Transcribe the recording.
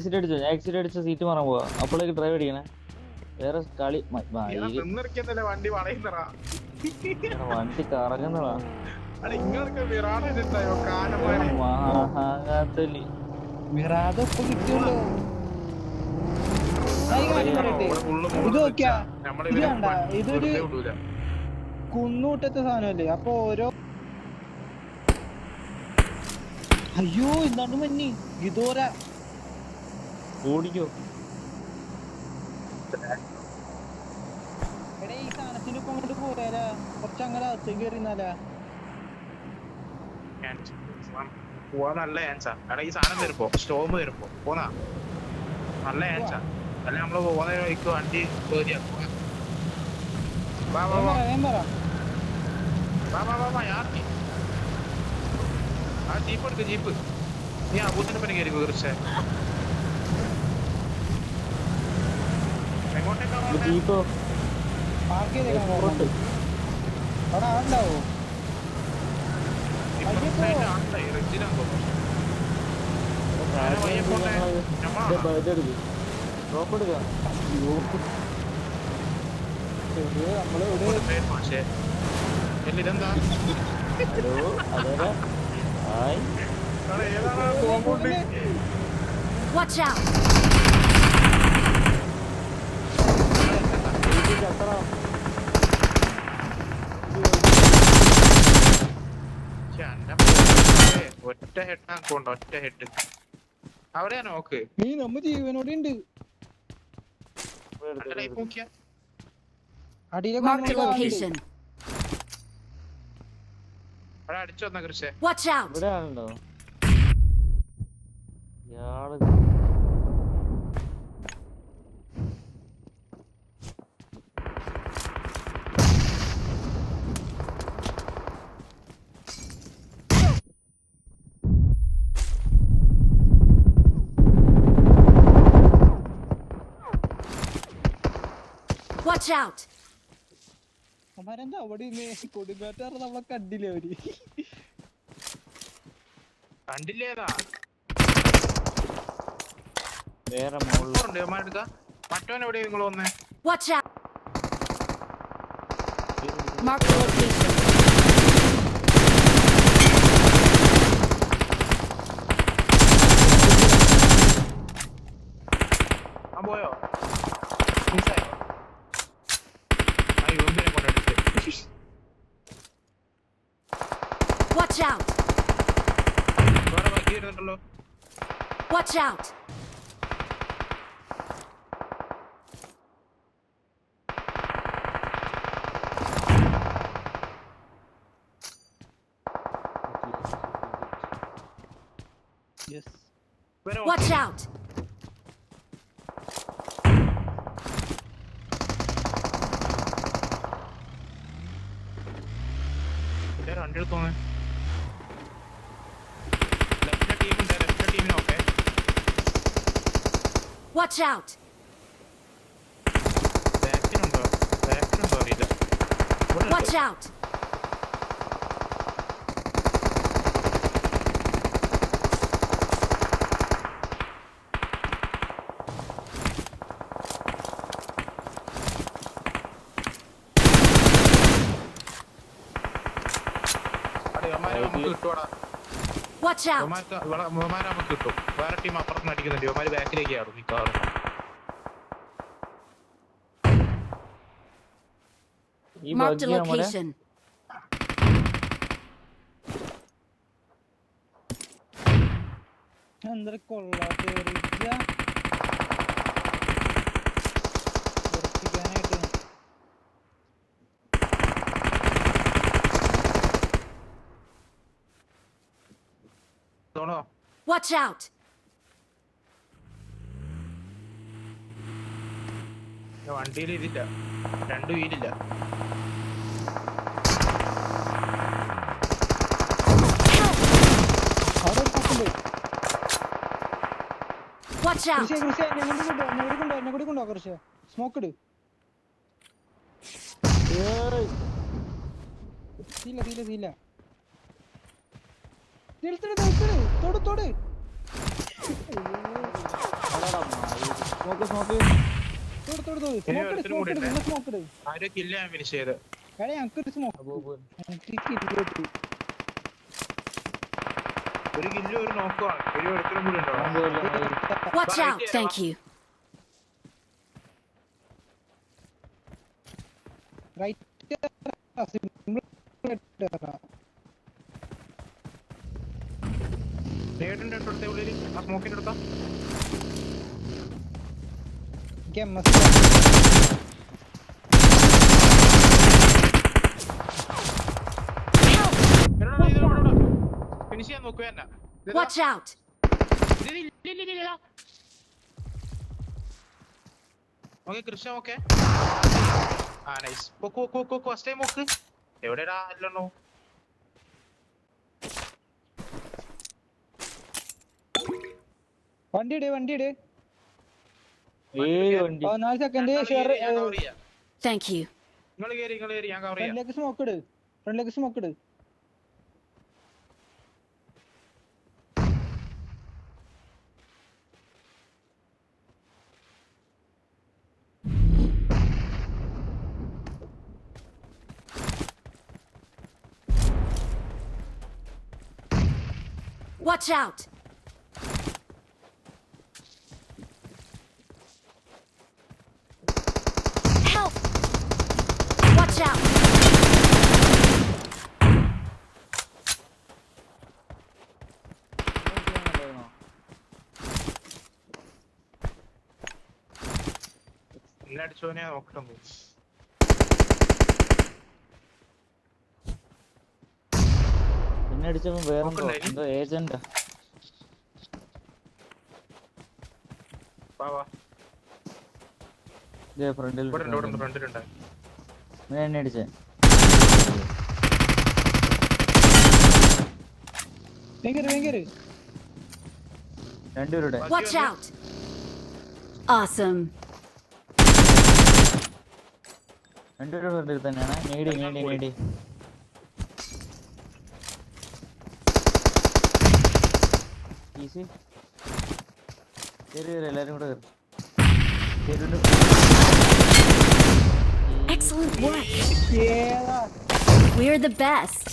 Accident അടിച്ച seat മാറാൻ പോവാ. അപ്പോഴേക്ക് ഡ്രൈവ് അടിക്കണേ. വേറെ കളി വണ്ടി കറങ്ങുന്നതാ. മഹാകാത്തലി മിറാദൊപ്പം കിട്ടിയുള്ളൂ. ഇത് നോക്കിയാ ഇത് കണ്ട, ഇതൊരു കുന്നൂട്ടത്തെ സാധനമല്ലേ. അപ്പൊ ഓരോ അയ്യോ എന്താണ് മഞ്ഞി ഇതോര ഓടിക്കോ. എടേ ഈ സാധനത്തിന് ഇപ്പൊ അങ്ങോട്ട് പോയാലാ, കുറച്ച് അങ്ങനെ അകത്തേക്ക് കയറിന്നാലാ പോവാൻ നല്ല ചാൻസാ. കാരണം ഈ സാധനം വരുമ്പോ സ്റ്റോം വരുമ്പോ പോന്നാ നല്ല ചാൻസാ. അല്ല നമ്മള് പോകുന്ന വഴിക്ക് വണ്ടി കേറിയാ ആ ജീപ്പ് എടുക്ക. ജീപ്പ് നീ അബൂത്തിന്റെ പനി കയറി തീർച്ചയായും. ജീപ്പോ പാർക്ക് ചെയ്തേക്കാൻ അവിടെ ആളുണ്ടാവോ? ഡ്രോപ്പ് എടുക്കാം. ഇതെന്താ ഹലോ അതെ ഹായ്. Watch out! ഒറ്റ ഹെഡ് ഒറ്റ ഹെഡ് അവിടെയാ നോക്ക്. നീ നമ്മ ജീവനോടെ ഉണ്ട്. Mark the location. അടിച്ചു വന്ന കൃഷി. Watch out! ഇവിടെ ആളുണ്ടോ? ഇയാള് Watch out! അമ്മാരെന്താ അവിടെ കൊടുങ്കാറ്റാറ് നമ്മളെ കണ്ടില്ലേ അവര്? കണ്ടില്ലേതാ വേറെ എടുക്ക. മറ്റവൻ എവിടെയാ നിങ്ങൾ വന്നേ? Watch out! Mark the location. ആ പോയോ? മിസ്സായോ? ആ യോന്തിനെ കൊണ്ടെടുത്ത്. Watch out! വേറെ വണ്ടി ഇരുന്നുണ്ടല്ലോ. Watch out! Yes. Watch out! വണ്ടി എടുത്തോന്നേ. ലെഫ്റ്റ് ടീമുണ്ട്. ലെഫ്റ്റ് ടീമിനൊക്കെ Watch out! ബാക്കിനുണ്ടോ? ബാക്കിനുണ്ടോ അറിയില്ല. Watch out! Watch out! നമുക്ക് കിട്ടും. വേറെ ടീം അപ്പുറത്ത് അടിക്കുന്നുണ്ട്. ഇവന്മാര് ബാക്കിലേക്ക് ആടും മിക്കവാറും. Mark the location. എന്താ കൊള്ളാത്ത Watch out! വണ്ടിയിൽ ഇതില്ല. രണ്ടു വീലില്ല. Watch out! സ്മോക്ക് ഇട്. തൊട് സ്മോക്ക് ഒരുത്തനും കൂടി ഉണ്ട്. സ്മോക്ക് ഇട് ആരോ കില്ല് ഞാൻ ഫിനിഷ് ചെയ്ത്. എടാ ഞങ്ങക്കൊരു സ്മോക്ക് എനിക്ക് കില്ല് കിട്ടി ഒരു കില്ലും ഒരു നോക്കുവാണ്. ഒരു ഒരുത്തനും കൂടി ഉണ്ടോ? Watch out! Thank you. Right simple നേടിന്റെ അടുത്ത ഉള്ളിൽ ആ സ്മോക്കിന്റെ അടുത്ത ഫിനിഷ് ചെയ്യാൻ നോക്കുക തന്നെ. Watch out! Okay Krishna okay. ആ നൈസ്. ഫസ്റ്റ് ടൈം നോക്ക്. എവിടെടാ അല്ലോ? വണ്ടി ഇട് 4 വണ്ടി 14 സെക്കൻഡ് ഷെയർ Thank you. നിങ്ങൾ കേറി ഞാൻ കവർ ചെയ്യാം. ഫ്രണ്ടിലേക്ക് സ്മോക്ക് ഇട് Watch out! Help! Watch out! എല്ലാം അടിച്ചോനെ നോക്കട്ടെ. പിന്നെ അടിച്ചപ്പോ വേറെന്തോ എന്തോ ഏജന്റാ. വാ ഫ്രണ്ടിൽ ഫ്രണ്ടിലുണ്ട്. എന്നെ അടിച്ചേ. രണ്ടുപേരുടെ Watch out! Awesome. രണ്ടുപേരുടെ ഫ്രണ്ടിൽ തന്നെയാണ്. നേടി ഈസി. കേറി എല്ലാരും കൂടെ കേറി. Excellent work. ഏതാ We're the best.